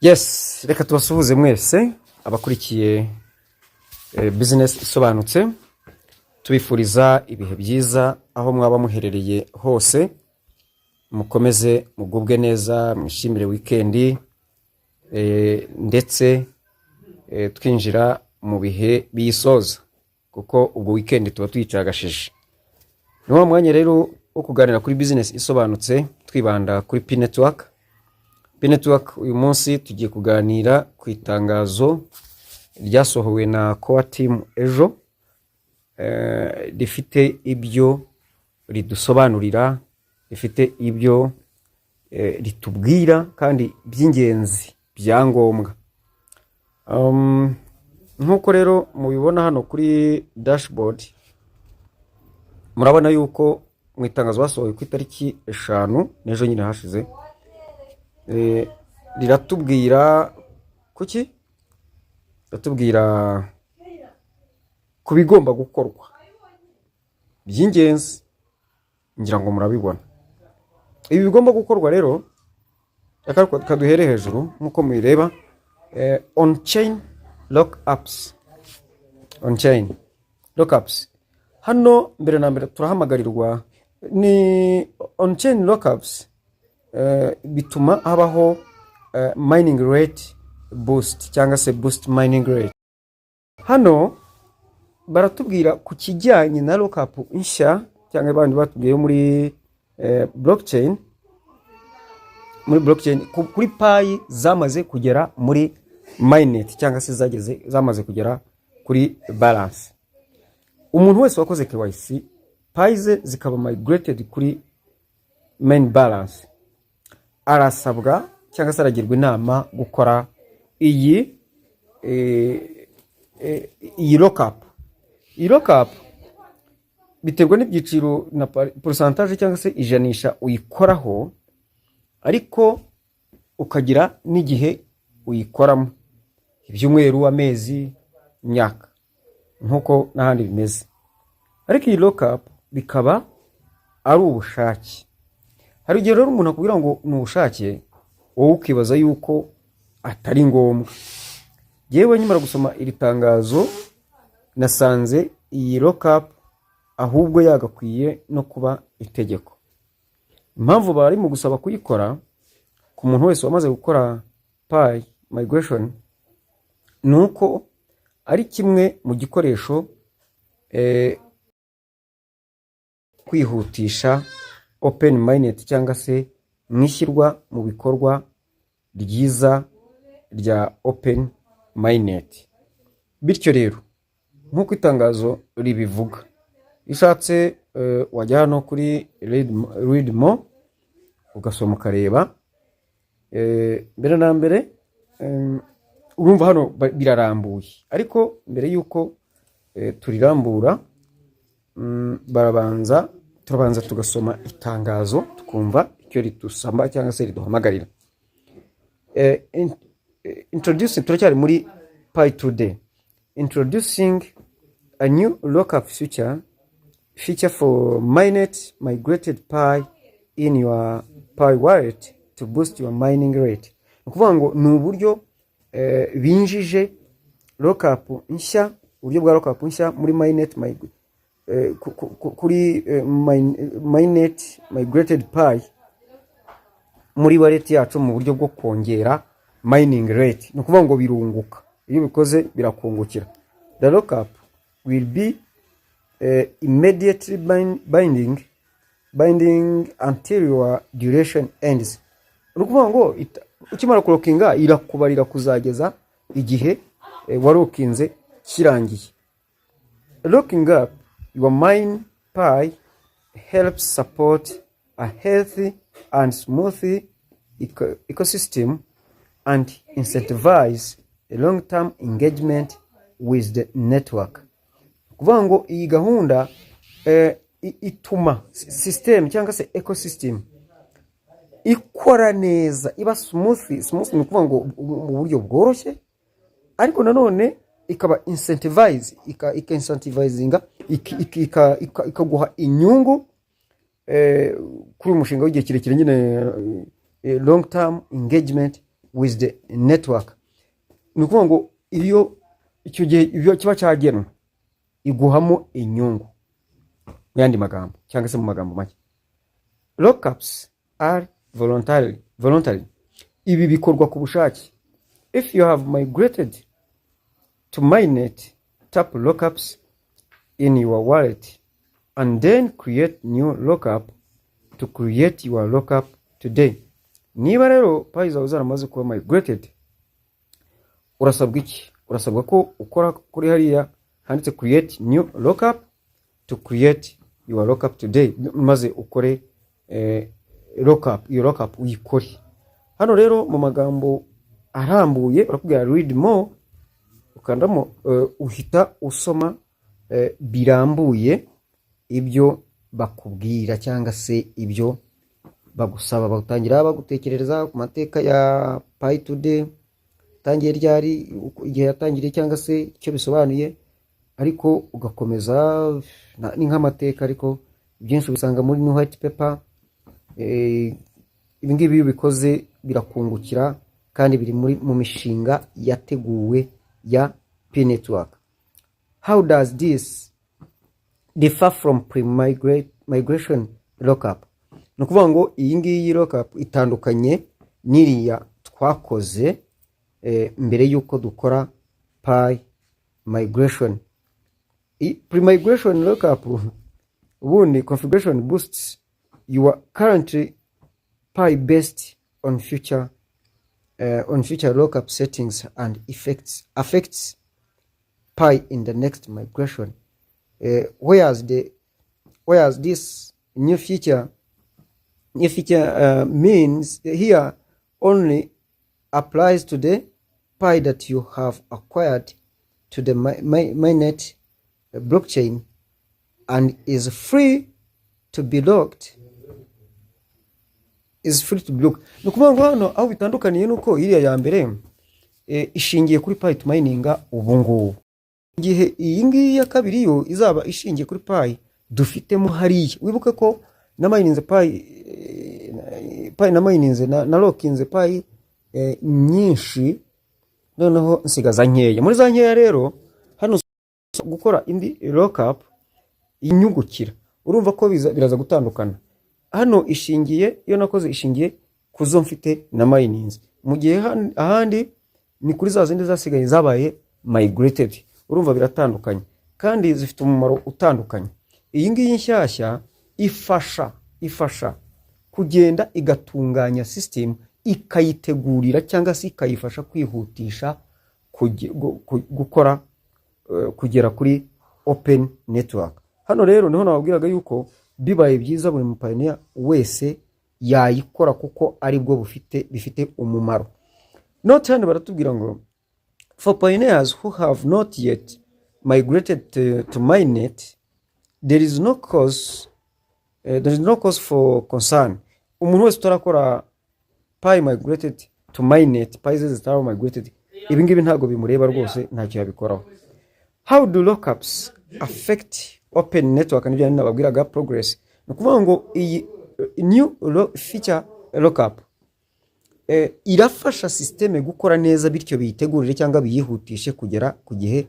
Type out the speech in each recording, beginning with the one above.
Yes, reka tubasuhuze mwese abakurikiye business isobanutse, tubifuriza ibihe byiza aho mwaba muherereye hose. Mukomeze mugubwe neza, mwishimire weekend, ndetse twinjira mu bihe bisoza, kuko ubwo weekend tuba tuyicagashije. Niwo mwanya rero wo kuganira kuri business isobanutse, twibanda kuri P Network. P Network uyu munsi tugiye kuganira ku itangazo ryasohowe na Core Team ejo, rifite ibyo ridusobanurira, rifite ibyo ritubwira kandi by'ingenzi byangombwa. Nkuko rero mubibona hano kuri dashboard, murabona yuko mu itangazo basohoye ku itariki 5 n'ejo nyine hashize, riratubwira kuki? Riratubwira ku bigomba gukorwa by'ingenzi, ngira ngo murabibona. Ibi bigomba gukorwa rero kaduhere hejuru nkuko mubireba, on chain lockups. On chain lockups hano mbere na mbere turahamagarirwa ni on chain lockups. Bituma habaho mining rate boost cyangwa se boost mining rate. Hano baratubwira ku kijyanye na lockup nshya cyangwa abandi batubwiye muri blockchain. Muri blockchain kuri Pi zamaze kugera muri mainnet cyangwa se zamaze kugera kuri balance. Umuntu wese wakoze KYC, Pi ze zikaba migrated kuri main balance, arasabwa cyangwa se aragirwa inama gukora iyi lockup. Iyi lockup biterwa n'ibyiciro na percentage cyangwa se ijanisha uyikoraho, ariko ukagira n'igihe uyikoramo, ibyumweru, amezi, imyaka, nkuko n'ahandi bimeze. Ariko iyi lockup bikaba ari ubushake. Hari igihe rero umuntu akubwira ngo ni ubushake, wowe ukibaza yuko atari ngombwa. Yewe nyimara gusoma iri tangazo, nasanze iyi lockup ahubwo yagakwiye no kuba itegeko. Impamvu bari mu gusaba kuyikora ku muntu wese wamaze gukora Pi migration, nuko ari kimwe mu gikoresho kwihutisha open mainnet cyangwa se mwishyirwa mu bikorwa ryiza rya open mainnet. Bityo rero nkuko itangazo ribivuga, ishatse wajya hano kuri read more ugasoma ukareba. Mbere na mbere urumva hano birarambuye, ariko mbere yuko turirambura, turabanza tugasoma itangazo tukumva icyo ritusamba cyangwa se riduhamagarira. Introducing, turacyari muri Pi today. Introducing a new lockup feature for mainnet migrated Pi in your Pi wallet to boost your mining rate. Ukuvuga ngo ni uburyo binjije lockup nshya, uburyo bwa lockup nshya muri mainnet kuri mainnet migrated Pi muri wallet yacu mu buryo bwo kongera mining rate. Ni ukuvuga ngo birunguka, iyo bikoze birakungukira. The lockup will be immediately binding until your duration ends. Ni ukuvuga ngo ukimara kulokinga irakubarira kuzageza igihe warokinze kirangiye. Locking up your mine Pi helps support a healthy and smooth ecosystem and incentivize a long-term engagement with the network. Kuvuga ngo iyi gahunda ituma system cyangwa se ecosystem ikora neza, iba smooth. Ni ukuvuga ngo mu buryo bworoshye, ariko nanone ikaba incentivizinga, ikaguha inyungu kuri umushinga w'igihe kirekire, nyine long term engagement with the network. Ni ukuvuga ngo iyo icyo gihe ibyo kiba cyagenwe iguhamo inyungu mu yandi magambo cyangwa se mu magambo make. Lockups are voluntary. Ibi bikorwa ku bushake. If you have migrated to mainnet, tap lockups in your wallet and then create new lockup to create your lockup today. Niba rero Pi zawe zaramaze kuba migrated, urasabwa iki? Urasabwa ko ukora kuri hariya handitse create new lockup to create your lockup today, maze ukore lockup, iyo lockup uyikore. Hano rero mu magambo arambuye urakubwira read more, ukandamo uhita usoma birambuye ibyo bakubwira cyangwa se ibyo bagusaba. Bagutangira bagutekerereza ku mateka ya Pi today, tangiye ryari, igihe yatangiriye cyangwa se icyo bisobanuye, ariko ugakomeza ni nk'amateka, ariko byinshi bisanga muri new white paper. Ibi ngibi bikoze birakungukira kandi biri mu mishinga yateguwe ya Pi network. How does this differ from pre-migration lockup? Ni ukuvuga ngo iyi ngiyi lockup itandukanye n'iriya twakoze mbere y'uko dukora Pi migration. Pre-migration lockup, ubundi configuration boosts your currently Pi based on future lockup settings and affects Pi in the next migration. Whereas this new feature means here only applies to the Pi that you have acquired to the mainnet blockchain and is free to be locked. Ni ukuvuga ngo hano aho bitandukaniye nuko iriya ya mbere ishingiye kuri Pi to mininga ubu ngubu, igihe iyi ngiyi ya kabiri yo izaba ishingiye kuri Pi dufitemo hariya. Wibuke ko na mininze Pi na mininze na lockinze Pi nyinshi, noneho nsigaza nkeya. Muri za nkeya rero hano gukora indi lockup inyungukira, urumva ko biraza gutandukana. Hano ishingiye, iyo nakoze ishingiye kuzo mfite na mininze, mu gihe ahandi ni kuri za zindi zasigaye zabaye migrated. Urumva biratandukanye kandi zifite umumaro utandukanye. Iyi ngiyi nshyashya ifasha kugenda igatunganya system, ikayitegurira cyangwa se ikayifasha kwihutisha gukora kugera kuri open network. Hano rero niho nababwiraga yuko bibaye byiza buri mupayiniya wese yayikora kuko ari bwo bifite umumaro. Note hano baratubwira ngo for pioneers who have not yet migrated to mainnet, there is no cause for concern. Umuntu wese utarakora Pi migrated to mainnet, Pi zitara migrated, ibi ngibi ntago bimureba rwose, ntacyo yabikoraho. How do lockups affect open network? Nibyo nababwiraga progress. Ni ukuvuga ngo iyi new feature lockup irafasha systeme gukora neza, bityo biyitegurire cyangwa biyihutishe kugera ku gihe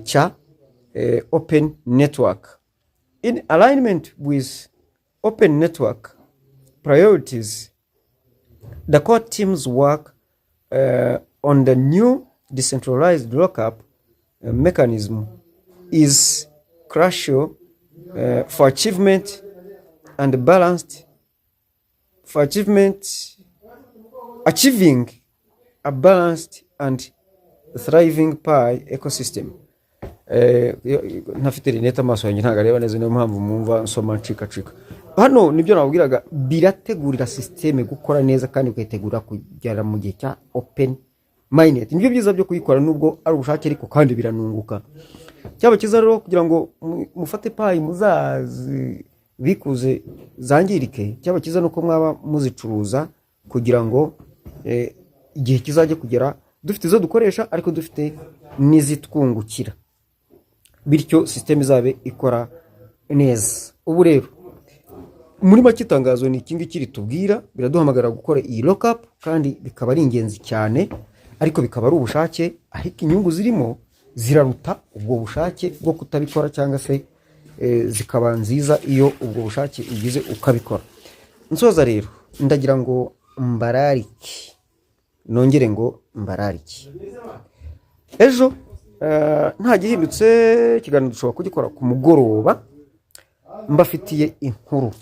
cya open network. In alignment with open network priorities, the core teams work on the new decentralized lockup mechanism is crucial for achievement and balanced achieving a balanced and thriving Pi ecosystem. Ntafite rineta amaso yanjye ntago areba neza, niyo mpamvu mwumva nsoma ncika. Hano nibyo nababwiraga, birategurira systeme gukora neza kandi ukayitegura kugera mu gihe cya open mainnet. Nibyo byiza byo kuyikora nubwo ari ubushake, ariko kandi biranunguka. Cyaba kiza rero kugira ngo mufate Pi muzazi bikuze zangirike, cyaba kiza nuko mwaba muzicuruza kugira ngo igihe kizajye kugera dufite izo dukoresha ariko dufite n'izitwungukira, bityo system izabe ikora neza. Ubu rero muri make itangazo ni iki ngiki ritubwira, biraduhamagara gukora iyi lockup kandi bikaba ari ingenzi cyane, ariko bikaba ari ubushake, ariko inyungu zirimo ziraruta ubwo bushake bwo kutabikora, cyangwa se zikaba nziza iyo ubwo bushake ugize ukabikora. Nsoza rero ndagira ngo mbararike, nongere ngo mbararike, ejo nta gihindutse ikiganiro dushobora kugikora ku mugoroba. Mbafitiye inkuru,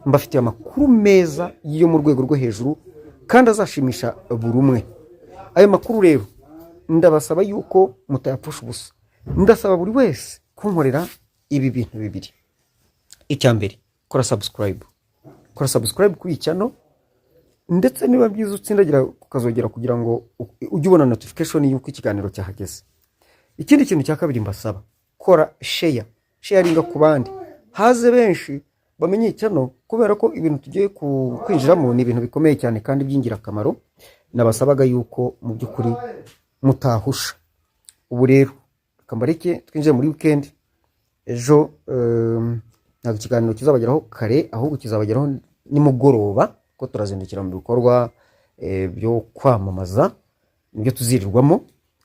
mbafitiye amakuru meza yo mu rwego rwo hejuru kandi azashimisha buri umwe. Ayo makuru rero ndabasaba yuko mutayapfusha ubusa. Ndasaba buri wese kunkorera ibi bintu bibiri. Icya mbere, kora subscribe. Kora subscribe kuri channel, ndetse niba byiza utsindagira kukazogera kugira ngo ujye ubona notification yuko ikiganiro cyahageze. Ikindi kintu cya kabiri mbasaba, kora sharinga ku bandi, haze benshi bamenye channel, kubera ko ibintu tugiye kwinjiramo ni ibintu bikomeye cyane kandi by'ingirakamaro. Nabasabaga yuko mu by'ukuri mutahusha. Ubu rero kambareke twinjiye muri weekend. Ejo ntabwo ikiganiro kizabageraho kare, ahubwo kizabageraho nimugoroba, ko turazindukira mu bikorwa byo kwamamaza nibyo tuzirirwamo.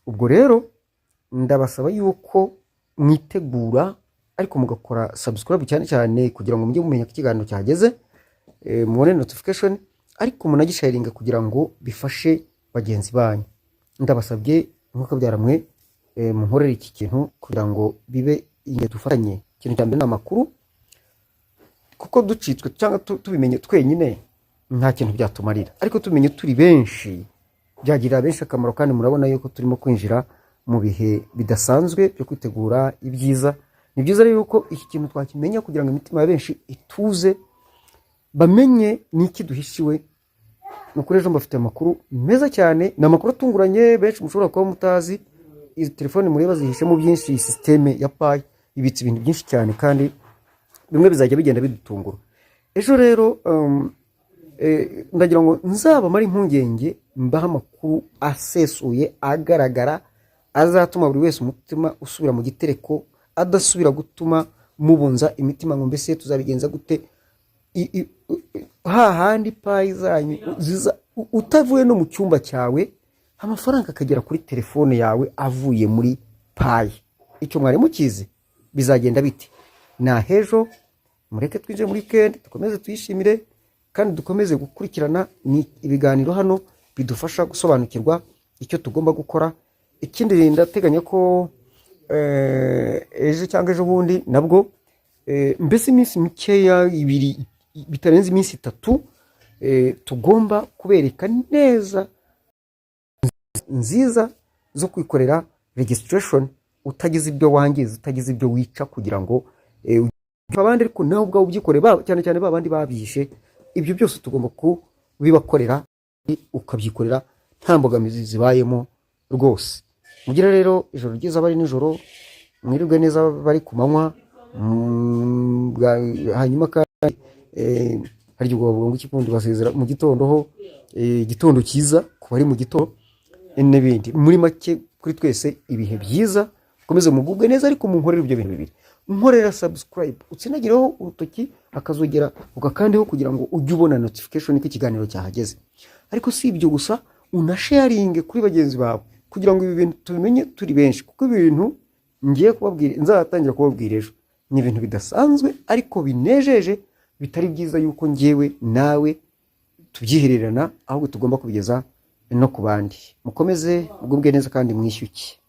Ubwo rero ndabasaba yuko mwitegura, ariko mugakora subscribe cyane cyane kugira ngo mujye mumenya ko ikiganiro cyageze, mubone notification, ariko munagisharinga kugira ngo bifashe bagenzi banyu. Ndabasabye nkuko byaramwe munkorera iki kintu kugira ngo bibe inge dufatanye. Ikintu cyambere ni amakuru, kuko ducitswe cyangwa tubimenye twenyine nta kintu byatumarira, ariko tumenye turi benshi byagirira benshi akamaro. Kandi murabona yuko turimo kwinjira mu bihe bidasanzwe byo kwitegura ibyiza. Ni byiza rero yuko iki kintu twakimenya kugira ngo imitima ya benshi ituze, bamenye niki duhishiwe. Nukuri ejo mbafite amakuru meza cyane, na amakuru atunguranye benshi mushobora kuba mutazi. Izi telefone mureba zihishemo byinshi, systeme ya Pi ibitse ibintu byinshi cyane, kandi bimwe bizajya bigenda bidutungura. Ejo rero ndagira ngo nzabamara impungenge, mbaha amakuru asesuye agaragara, azatuma buri wese umutima usubira mu gitereko, adasubira gutuma mubunza imitima ngo mbese tuzabigenza gute. Hahandi Pi zanyu utavuye no mu cyumba cyawe, amafaranga akagera kuri telefone yawe avuye muri Pi. Icyo mwari mukizi bizagenda bite? Na hejo mureke twinje muri weekend, dukomeze tuyishimire kandi dukomeze gukurikirana ni ibiganiro hano bidufasha gusobanukirwa icyo tugomba gukora. Ikindi ndateganya ko ejo cyangwa ejo bundi nabwo mbese iminsi mikeya ibiri bitarenze iminsi 3 tugomba kubereka neza nziza zo kwikorera registration, utagize ibyo wangiza, utagize ibyo wica, kugira ngo abandi ariko nawe ubwawe ubyikore, cyane cyane babandi babishe. Ibyo byose tugomba kubibakorera, ukabyikorera nta mbogamizi zibayemo rwose. Mugira rero ijoro ryiza bari nijoro, mwirirwe neza bari ku manywa. Hanyuma kandi hari ubwo bavuga ngo ikipundi basezera mu gitondo ho, igitondo cyiza ku bari mu gitondo n'ibindi. Muri make kuri twese ibihe byiza, komeze mugubwe neza, ariko munkorera ibyo bintu bibiri. Nkorera subscribe, utsinagireho urutoki akazogera ugakandeho kugira ngo ujye ubona notification ko ikiganiro cyahageze. Ariko si ibyo gusa, unasharinge kuri bagenzi bawe kugira ngo ibi bintu tubimenye turi benshi, kuko ibintu ngiye kubabwira, nzatangira kubabwira ejo, ni ibintu bidasanzwe ariko binejeje, bitari byiza yuko ngewe nawe tubyihererana, ahubwo tugomba kubigeza no ku bandi. Mukomeze mugubwe neza kandi mwishyuke.